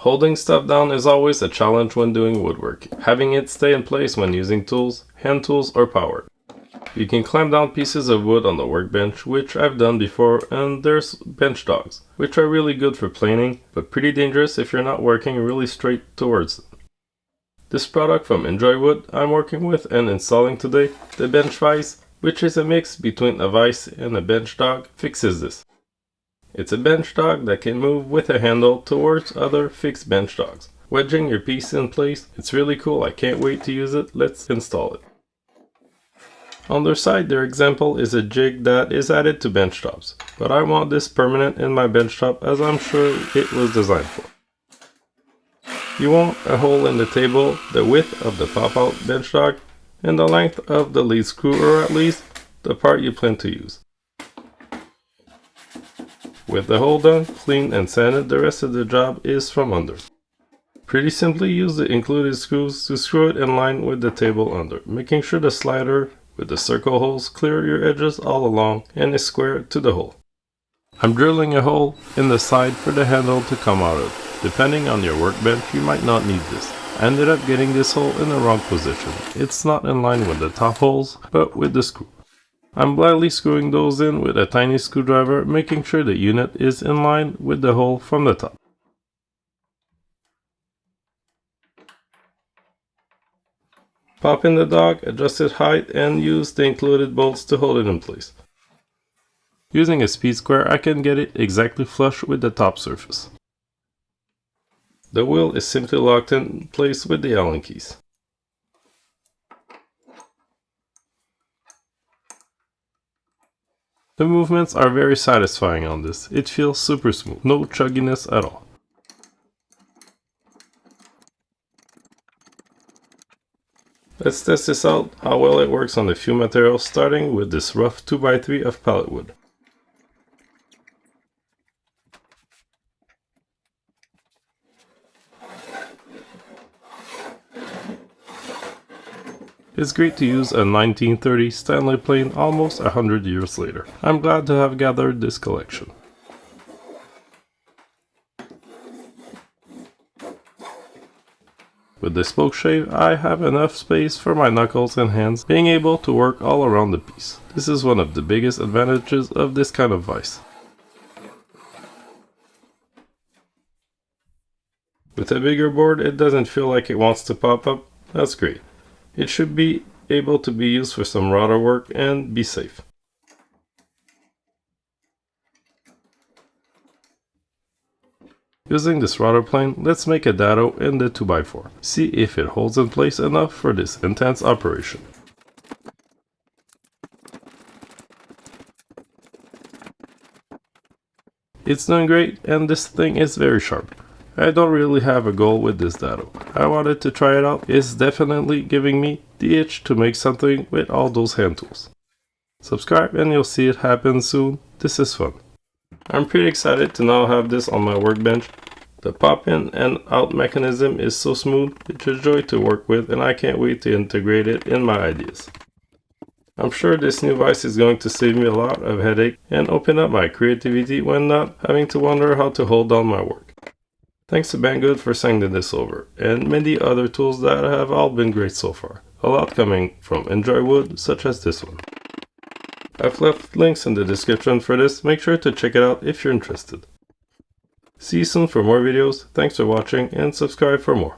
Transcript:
Holding stuff down is always a challenge when doing woodworking, having it stay in place when using tools, hand tools, or power. You can clamp down pieces of wood on the workbench, which I've done before, and there's bench dogs, which are really good for planing, but pretty dangerous if you're not working really straight towards them. This product from ENJOYWOOD I'm working with and installing today, the bench Vise, which is a mix between a vise and a bench dog, fixes this. It's a bench dog that can move with a handle towards other fixed bench dogs, wedging your piece in place. It's really cool, I can't wait to use it. Let's install it. On their side, their example is a jig that is added to bench tops, but I want this permanent in my bench top as I'm sure it was designed for. You want a hole in the table, the width of the pop-out bench dog, and the length of the lead screw, or at least the part you plan to use. With the hole done, cleaned and sanded, the rest of the job is from under. Pretty simply use the included screws to screw it in line with the table under, making sure the slider with the circle holes clear your edges all along and is square to the hole. I'm drilling a hole in the side for the handle to come out of. Depending on your workbench, you might not need this. I ended up getting this hole in the wrong position. It's not in line with the top holes, but with the screw. I'm blindly screwing those in with a tiny screwdriver, making sure the unit is in line with the hole from the top. Pop in the dog, adjust its height, and use the included bolts to hold it in place. Using a speed square, I can get it exactly flush with the top surface. The wheel is simply locked in place with the Allen keys. The movements are very satisfying on this. It feels super smooth, no chugginess at all. Let's test this out, how well it works on a few materials, starting with this rough 2x3 of pallet wood. It's great to use a 1930 Stanley plane almost 100 years later. I'm glad to have gathered this collection. With the spoke shave, I have enough space for my knuckles and hands, being able to work all around the piece. This is one of the biggest advantages of this kind of vise. With a bigger board, it doesn't feel like it wants to pop up. That's great. It should be able to be used for some router work and be safe. Using this router plane, let's make a dado in the 2x4. See if it holds in place enough for this intense operation. It's doing great, and this thing is very sharp. I don't really have a goal with this dado. I wanted to try it out. It's definitely giving me the itch to make something with all those hand tools. Subscribe and you'll see it happen soon. This is fun. I'm pretty excited to now have this on my workbench. The pop in and out mechanism is so smooth, it's a joy to work with, and I can't wait to integrate it in my ideas. I'm sure this new vise is going to save me a lot of headache and open up my creativity when not having to wonder how to hold down my work. Thanks to Banggood for sending this over, and many other tools that have all been great so far. A lot coming from ENJOYWOOD, such as this one. I've left links in the description for this, make sure to check it out if you're interested. See you soon for more videos, thanks for watching and subscribe for more.